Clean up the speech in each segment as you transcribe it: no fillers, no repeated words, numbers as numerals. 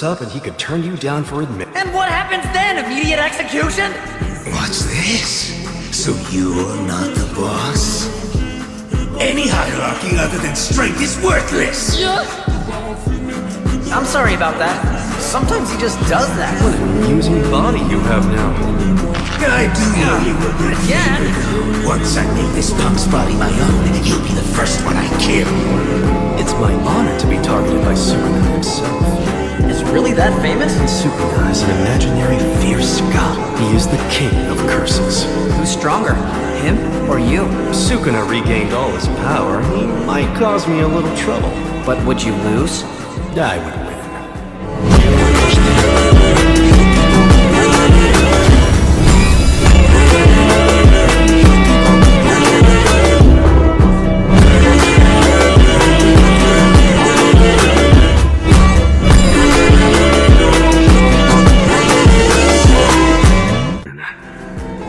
up and he could turn you down for admit. And what happens then? Immediate execution? What's this? So you're not the boss? Any hierarchy other than strength is worthless! I'm sorry about that. Sometimes he just does that. What an amusing body you have now. I do know you will get Yeah. Once I make this punk's body my own, you'll be the first one I kill. It's my honor to be targeted by Sukuna himself. Is really that famous? Sukuna is an imaginary fierce god. He is the king of curses. Who's stronger, him or you? Sukuna regained all his power. He might cause me a little trouble. But would you lose? I would win.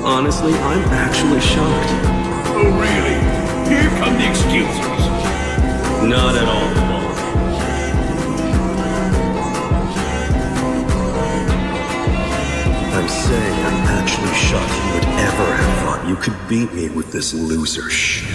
Honestly, I'm actually shocked. Oh, really? Here come the excuses. Not at all, boss. I'm saying I'm actually shocked you would ever have thought you could beat me with this loser shit.